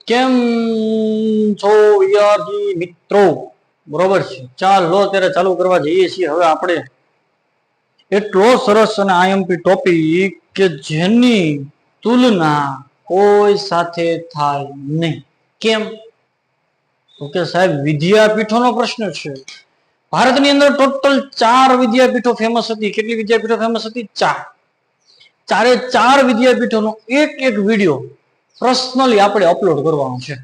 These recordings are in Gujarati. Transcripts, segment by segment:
કેમ છો વિદ્યાર્થી મિત્રો? બરોબર છે, ચાલો અત્યારે ચાલુ કરવા જઈએ છીએ. હવે આપણે એટલો સરસ અને આઈએમપી ટોપિક કે જેની તુલના કોઈ સાથે થાય નહીં. કેમ? ઓકે સાહેબ, વિદ્યાપીઠોનો પ્રશ્ન છે. ભારતની અંદર ટોટલ 4 વિદ્યાપીઠો ફેમસ હતી. કેટલી વિદ્યાપીઠો ફેમસ હતી? 4. ચારે 4 વિદ્યાપીઠોનો એક એક વિડીયો પર્સનલી આપણે અપલોડ કરવાનો છે.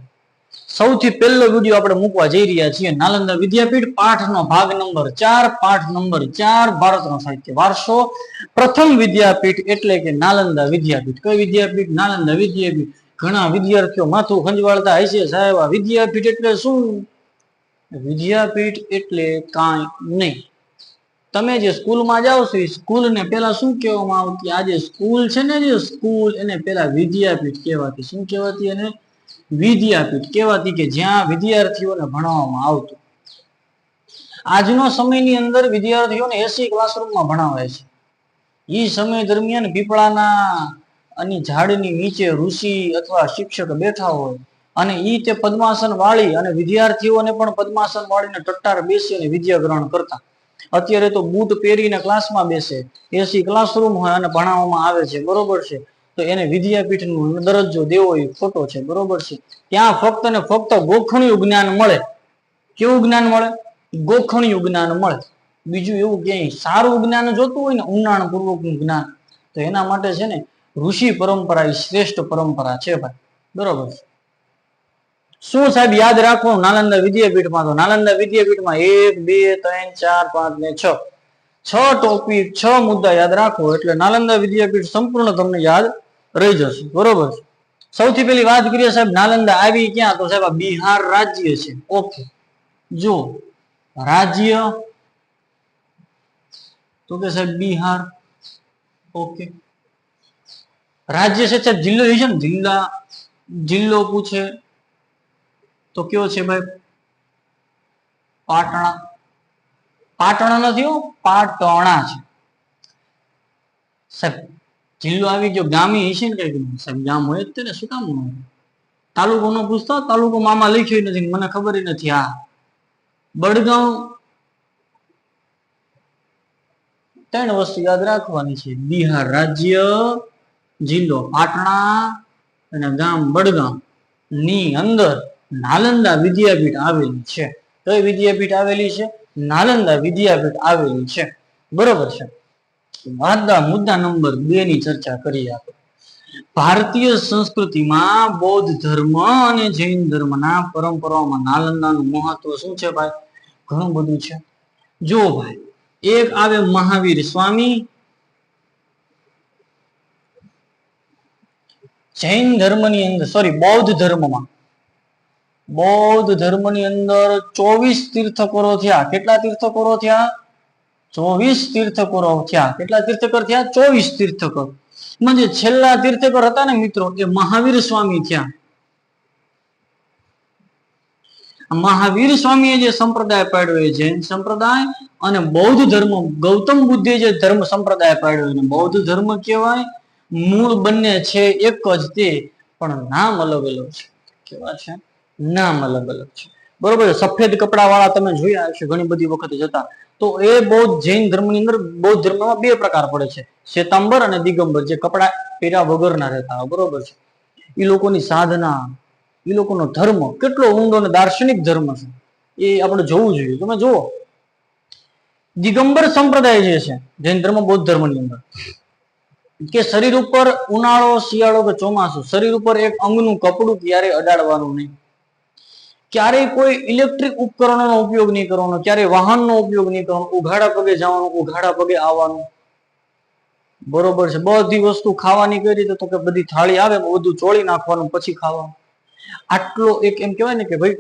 સૌથી પહેલો વિડીયો આપણે મૂકવા જઈ રહ્યા છીએ નાલંદા વિદ્યાપીઠ પાઠનો ભાગ નંબર 4, પાઠ નંબર 4, ભારતનો સાહિત્ય વારસો. પ્રથમ વિદ્યાપીઠ એટલે કે નાલંદા વિદ્યાપીઠ. કઈ વિદ્યાપીઠ? નાલંદા વિદ્યાપીઠ. ઘણા વિદ્યાર્થીઓ માથું ખંજવાળતા હશે, સાહેબ આ વિદ્યાપીઠ એટલે શું? વિદ્યાપીઠ એટલે કાંઈ નહીં. તમે જે સ્કૂલમાં જાઓ છો એ સ્કૂલને પેલા શું કહેવામાં આવતી? આ જે સ્કૂલ છે ને, જે સ્કૂલ એને પેલા વિદ્યાપીઠ કહેવાતી. શું કહેવાતી? એને વિદ્યાપીઠ કહેવાતી, કે જ્યાં વિદ્યાર્થીઓને ભણાવવામાં આવતું. આજનો સમયની અંદર વિદ્યાર્થીઓને એસી ક્લાસરૂમમાં ભણાવે છે. એ સમય દરમિયાન પીપળાના અને ઝાડની નીચે ઋષિ અથવા શિક્ષક બેઠા હોય અને ઈ તે પદ્માસન વાળી અને વિદ્યાર્થીઓને પણ પદ્માસન વાળીને ટટ્ટાર બેસી અને વિદ્યા ગ્રહણ કરતા. અત્યારે તો બૂટ પહેરીને ક્લાસમાં બેસે, એસી ક્લાસરૂમ હોય અને ભણાવવામાં આવે છે. બરોબર છે, તો એને વિદ્યાપીઠનો દરજ્જો દેવો એ ખોટો છે. બરોબર છે, ત્યાં ફક્ત ને ફક્ત ગોખણિયું જ્ઞાન મળે. કેવું જ્ઞાન મળે? ગોખણિયું જ્ઞાન મળે. બીજું એવું ક્યાંય સારું જ્ઞાન જોતું હોય ને, ઊંડાણ પૂર્વકનું જ્ઞાન, તો એના માટે છે ને ઋષિ પરંપરા એ શ્રેષ્ઠ પરંપરા છે ભાઈ. બરોબર છે. શું સાહેબ યાદ રાખવું નાલંદા વિદ્યાપીઠમાં? તો નાલંદા વિદ્યાપીઠમાં 1, 2, 3, 4, 5 ને 6 ટોપિક, 6 મુદ્દા યાદ રાખો એટલે નાલંદા વિદ્યાપીઠ સંપૂર્ણ તમને યાદ રહી જશે. બરોબર છે. સૌથી પહેલી વાત કરીએ સાહેબ, નાલંદા આવી ક્યાં? તો સાહેબ આ બિહાર રાજ્ય છે. ઓકે, જો રાજ્ય તો કે સાહેબ બિહાર. ઓકે, રાજ્ય છે સાહેબ. જિલ્લો છે ને, જિલ્લો પૂછે તો કયો છે ભાઈ? પાટણા. પાટણા નથી હો, પાટણા છે સાહેબ. જિલ્લો આવી ગયો. ગામી હશે ને કઈ સાહેબ? ગામ હોય જ ને, શું કામ હોય? તાલુકો નો પૂછતો, તાલુકો મામા લખ્યો નથી, મને ખબર નથી. હા, બડગાંવ. 3 વસ્તુ યાદ રાખવાની છે: બિહાર રાજ્ય, જિલ્લો પાટણા અને ગામ બડગામ ની અંદર નાલંદા વિદ્યાપીઠ આવેલી છે. કઈ વિદ્યાપીઠ આવેલી છે? નાલંદા વિદ્યાપીઠ આવેલી છે. બરોબર છે. મુદ્દા નંબર 2 ની ચર્ચા કરીએ આપણે. ભારતીય સંસ્કૃતિમાં બૌદ્ધ ધર્મ અને જૈન ધર્મના પરંપરાઓમાં નાલંદાનું મહત્વ શું છે ભાઈ? ઘણું બધું છે. જો ભાઈ, એક આવે મહાવીર સ્વામી. જૈન ધર્મની અંદર, સોરી, બૌદ્ધ ધર્મની અંદર 24 તીર્થકરો થયા. કેટલા તીર્થકરો થયા? 24 તીર્થકરો થયા. કેટલા તીર્થકર થયા? 24 તીર્થકર. જે છેલ્લા તીર્થકર હતા ને મિત્રો, એ મહાવીર સ્વામી થયા. મહાવીર સ્વામીએ જે સંપ્રદાય પાડ્યો એ જૈન સંપ્રદાય, અને બૌદ્ધ ધર્મ ગૌતમ બુદ્ધે જે ધર્મ સંપ્રદાય પાડ્યો એને બૌદ્ધ ધર્મ કહેવાય. મૂળ બંને છે એક જ, તે પણ નામ અલગ અલગ છે. કેવા છે? નામ અલગ અલગ છે. બરોબર. સફેદ કપડા વાળા તમે જોયા હશે ઘણી બધી વખત જતા. તો એ બૌદ્ધ જૈન ધર્મની અંદર બૌદ્ધ ધર્મમાં 2 પ્રકાર પડે છે: શ્વેતાંબર અને દિગંબર, જે કપડા પહેર્યા વગરના રહેતા. બરોબર છે. એ લોકોની સાધના, એ લોકોનો ધર્મ કેટલો ઊંડો અને દાર્શનિક ધર્મ છે, એ આપણે જોવું જોઈએ. તમે જુઓ, દિગંબર સંપ્રદાય જે છે જૈન ધર્મ બૌદ્ધ ધર્મની અંદર, કે શરીર ઉપર ઉનાળો, શિયાળો કે ચોમાસું, શરીર ઉપર એક અંગનું કપડું ક્યારેય અડાડવાનું નહીં. ક્યારેય કોઈ ઇલેક્ટ્રિક ઉપકરણોનો ઉપયોગ નહીં કરવાનો, ક્યારેય વાહનનો ઉપયોગ નહીં કરવાનો, ઉઘાડા પગે જવાનું, ઉઘાડા પગે આવવાનું. બરોબર છે. બધી વસ્તુ ખાવાની કઈ રીતે? તો કે બધી થાળી આવે બધું ચોળી નાખવાનું, પછી ખાવાનું. આટલો એક એમ કહેવાય ને કે ભાઈ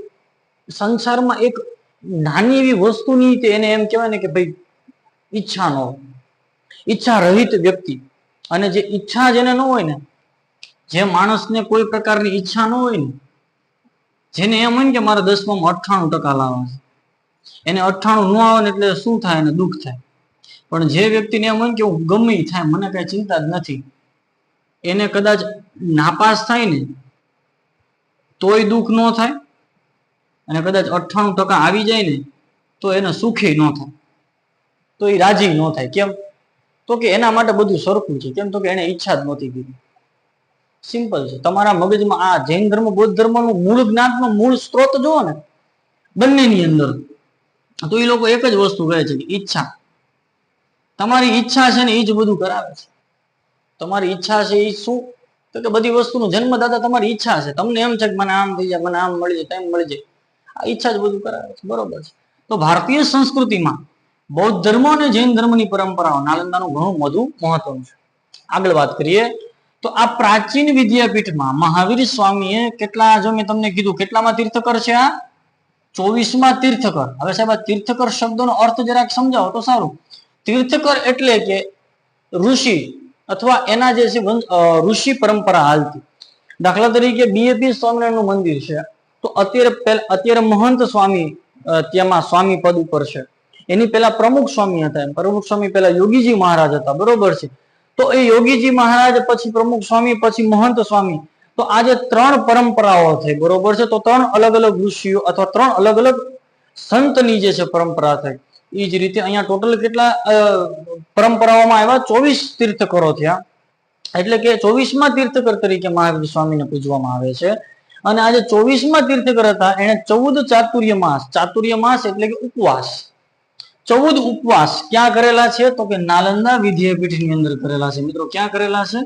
સંસારમાં એક નાની એવી વસ્તુની એને એમ કહેવાય ને કે ભાઈ ઈચ્છા ન હોય, ઈચ્છા રહિત વ્યક્તિ. અને જે ઈચ્છા જેને ન હોય ને, જે માણસને કોઈ પ્રકારની ઈચ્છા ન હોય ને, જેને એમ હોય ને કે મારે 10માં 98% લાવવા છે, એને 98 ન આવે ને એટલે શું થાય? એને દુઃખ થાય. પણ જે વ્યક્તિને એમ હોય કે હું ગમે થાય, મને કઈ ચિંતા જ નથી, એને કદાચ નાપાસ થાય ને તોય દુઃખ ન થાય, અને કદાચ 98% આવી જાય ને તો એને સુખી ન થાય, તો એ રાજી ન થાય. કેમ? તો કે એના માટે બધું સરખું છે. કેમ? તો કે એને ઈચ્છા જ નહોતી કરી. સિમ્પલ છે. તમારા મગજમાં આ જૈન ધર્મ બૌદ્ધ ધર્મનું મૂળ જ્ઞાનનો મૂળ સ્ત્રોત જુઓ ને બંનેની અંદર, તો એ લોકો એક જ વસ્તુ કહે છે કે ઈચ્છા. તમારી ઈચ્છા છે ને એ જ બધું કરાવે છે. તમારી ઈચ્છા છે એ શું? તો કે બધી વસ્તુનો જન્મદાતા તમારી ઈચ્છા છે. તમને એમ છે કે મને આમ થઈ જાય, મને આમ મળી જાય, તેમ મળી જાય, આ ઈચ્છા જ બધું કરાવે છે. બરોબર છે. તો ભારતીય સંસ્કૃતિમાં બૌદ્ધ ધર્મ અને જૈન ધર્મની પરંપરાઓ નાલંદાનું ઘણું બધું મહત્વનું છે. આગળ વાત કરીએ તો આ પ્રાચીન વિદ્યાપીઠમાં મહાવીર સ્વામીએ કેટલા, જો મેં તમને કીધું કેટલામાં તીર્થકર છે, આ 24માં તીર્થકર. હવે સાહેબ આ તીર્થકર શબ્દનો અર્થ જરાક સમજાવો તો સારું. તીર્થકર એટલે કે ઋષિ અથવા એના જે છે ઋષિ પરંપરા હાલતી. દાખલા તરીકે બીએપી સ્વામિનારાયણનું મંદિર છે, તો અત્યારે મહંત સ્વામી તેમાં સ્વામી પદ ઉપર છે. એની પહેલા પ્રમુખ સ્વામી હતા. પ્રમુખ સ્વામી પહેલા યોગીજી મહારાજ હતા. બરોબર છે. તો એ યોગીજી મહારાજ પછી પ્રમુખ સ્વામી પછી મહંત સ્વામી, તો આ જે 3 પરંપરાઓ થઈ. બરોબર છે. તો 3 અલગ અલગ ઋષિઓ અથવા 3 અલગ અલગ સંતની જે છે પરંપરા થઈ. એ જ રીતે અહીંયા ટોટલ કેટલા પરંપરાઓમાં આવ્યા? 24 તીર્થકરો થયા. એટલે કે 24માં તીર્થકર તરીકે મહાવીર સ્વામીને પૂજવામાં આવે છે. અને આજે 24માં તીર્થકર હતા, એને 14 ચાતુર્ય માસ એટલે કે ઉપવાસ, 14 ઉપવાસ ક્યાં કરેલા છે? તો કે નાલંદા વિદ્યાપીઠની અંદર કરેલા છે. મિત્રો ક્યાં કરેલા છે?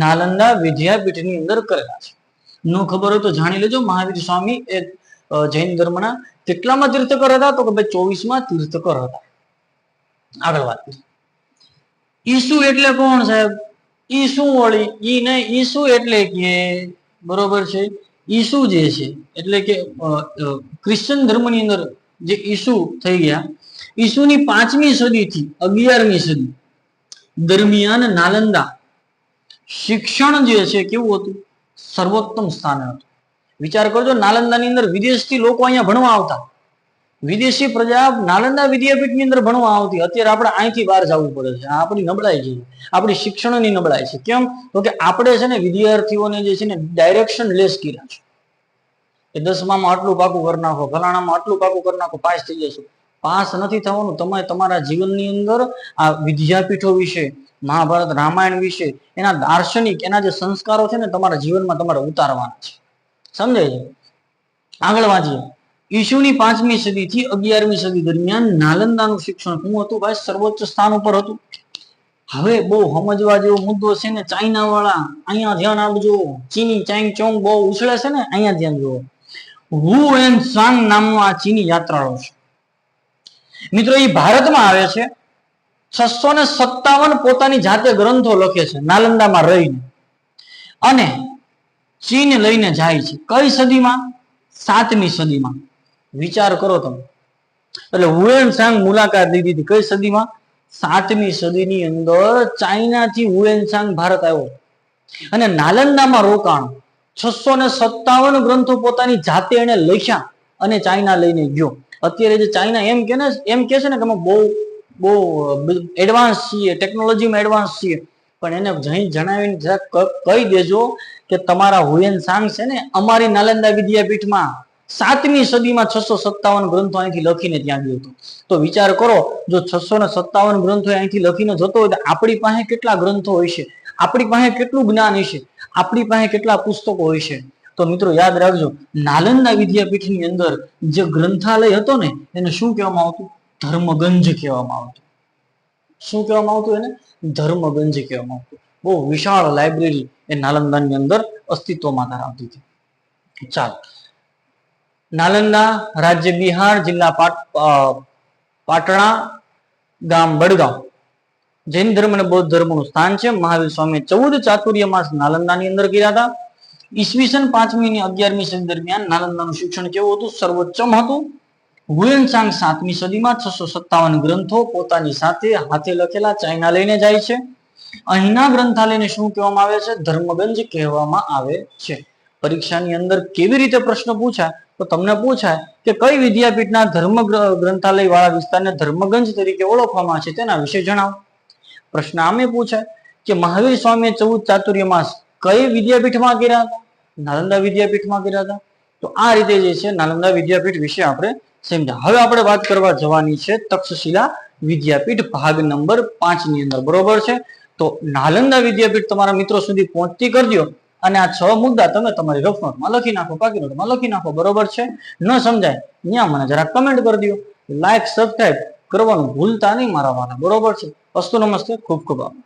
નાલંદા વિદ્યાપીઠની અંદર કરેલા છે. નો ખબર હોય તો જાણી લેજો. મહાવીર સ્વામી એ જૈન ધર્મના કેટલામાં તીર્થકર હતા? તો કે ભાઈ 24માં તીર્થકર હતા. આગળ વાત કરીએ. ઈસુ એટલે કોણ સાહેબ? ઈસુ વળી ઈ નહીં, ઈસુ એટલે કે બરોબર છે, ઈસુ જે છે એટલે કે ક્રિશ્ચન ધર્મની અંદર જે ઈસુ થઈ ગયા, ઈસુની 5મી સદીથી 11મી સદી દરમિયાન નાલંદા શિક્ષણ જે છે કેવું હતું? સર્વોત્તમ સ્થાને હતું. વિચાર કરજો, નાલંદાની અંદર વિદેશથી લોકો અહીંયા ભણવા આવતા. વિદેશી પ્રજા નાલંદા વિદ્યાપીઠની અંદર ભણવા આવતી. અત્યારે આપણે અહીંથી બહાર જવું પડે છે. આ આપણી નબળાઈ છે, આપણી શિક્ષણની નબળાઈ છે. કેમ? તો કે આપણે છે ને વિદ્યાર્થીઓને જે છે ને ડાયરેક્શન લેસ કર્યા છે. કે 10મામાં આટલું પાકું કરી નાખો, ફલાણામાં આટલું પાકું કરી નાખો, પાસ થઈ જશો. પાસ નથી થવાનું. તમે તમારા જીવનની અંદર આ વિદ્યાપીઠો વિશે, મહાભારત રામાયણ વિશે, એના દાર્શનિક, એના જે સંસ્કારો છે ને તમારા જીવનમાં તમારે ઉતારવાના છે. સમજાય છે? આગળ વાંચીએ. ઈસુની 5મી સદીથી 11મી સદી દરમિયાન નાલંદાનું શિક્ષણ શું હતું? ભાઈ સર્વોચ્ચ સ્થાન ઉપર હતું. હવે બહુ સમજવા જેવો મુદ્દો છે ને, ચાઇના વાળા અહીંયા ધ્યાન આપજો. ચીની ચાંગ ચોંગ બહુ ઉછળે છે ને, અહીંયા ધ્યાન જુઓ. હુ એન સાંગ નામનો આ ચીની યાત્રાળુ છે. મિત્રો એ ભારતમાં આવે છે. 657 પોતાની જાતે ગ્રંથો લખે છે નાલંદામાં રહીને, અને ચીન લઈને જાય છે. કઈ સદીમાં? 7મી સદીમાં. વિચાર કરો તમે. એટલે હુએન સાંગ મુલાકાત લીધી હતી કઈ સદીમાં? 7મી સદીની અંદર ચાઇનાથી હુએન સાંગ ભારત આવ્યો અને નાલંદામાં રોકાણ. 657 ગ્રંથો પોતાની જાતે એને લખ્યા અને ચાઇના લઈને ગયો. અત્યારે જે ચાઇના એમ કે છે ને કે અમે બહુ એડવાન્સ છીએ, ટેકનોલોજીમાં એડવાન્સ છીએ, પણ એને જણાવીને કહી દેજો કે તમારા હુએન સાંગ છે ને અમારી નાલંદા વિદ્યાપીઠમાં 7મી સદીમાં 657 ગ્રંથો અહીંથી લખીને ત્યાં ગયો હતો. તો વિચાર કરો, જો 657 ગ્રંથો અહીંથી લખીને જતો હોય તો આપણી પાસે કેટલા ગ્રંથો હોય છે, આપણી પાસે કેટલું જ્ઞાન હશે, આપણી પાસે કેટલા પુસ્તકો હોય છે. તો મિત્રો યાદ રાખજો, નાલંદા વિદ્યાપીઠની અંદર જે ગ્રંથાલય હતો ને એને શું કહેવામાં આવતું? ધર્મગંજ કહેવામાં આવતું. શું કહેવામાં આવતું? એને ધર્મગંજ કહેવામાં આવતું. બહુ વિશાળ લાઇબ્રેરી એ નાલંદાની અંદર અસ્તિત્વમાં ધરાવતી હતી. ચાલો, નાલંદા રાજ્ય બિહાર, જિલ્લા પાટણા, ગામ બડગાંવ. જૈન ધર્મ અને બૌદ્ધ ધર્મનું સ્થાન છે. મહાવીર સ્વામી 14 ચાતુર્ય માસ નાલંદાની અંદર કર્યા હતા. ઈસવીસન 5મી અને 11મી સદી દરમિયાન નાલંદાનું શિક્ષણ કેવું હતું? સર્વોચ્ચમ હતું. હુએન સાંગ 7મી સદીમાં 657 ગ્રંથો પોતાની સાથે હાથે લખેલા ચાઇના લઈને જાય છે. અહીંના ગ્રંથાલયને શું કહેવામાં આવે છે? ધર્મગંજ કહેવામાં આવે છે. પરીક્ષાની અંદર કેવી રીતે પ્રશ્ન પૂછાય? તો તમને પૂછાય કે કઈ વિદ્યાપીઠના ધર્મ ગ્રંથાલય વાળા વિસ્તારને ધર્મગંજ તરીકે ઓળખવામાં છે, તેના વિશે જણાવો. પ્રશ્ન આમે પૂછાય કે મહાવીર સ્વામીએ 14 ચાતુર્ય માસ કઈ વિદ્યાપીઠમાં કર્યા હતા? નાલંદા વિદ્યાપીઠમાં કર્યા હતા. તો આ રીતે જે છે નાલંદા વિદ્યાપીઠ વિશે આપણે સમજ્યા. હવે આપણે વાત કરવા જવાની છે તક્ષશિલા વિદ્યાપીઠ ભાગ નંબર 5 ની અંદર. બરોબર છે. તો નાલંદા વિદ્યાપીઠ તમારા મિત્રો સુધી પહોંચતી કરજો અને આ 6 મુદ્દા તમે તમારી રફ નોટમાં લખી નાખો, પાકી નોટમાં લખી નાખો. બરોબર છે. ન સમજાય ત્યાં મને જરા કમેન્ટ કરી દો. લાઈક સબસ્ક્રાઇબ કરવાનું ભૂલતા નહીં મારા વાલા. બરોબર છે. અસ્તુ નમસ્તે. ખૂબ ખૂબ આભાર.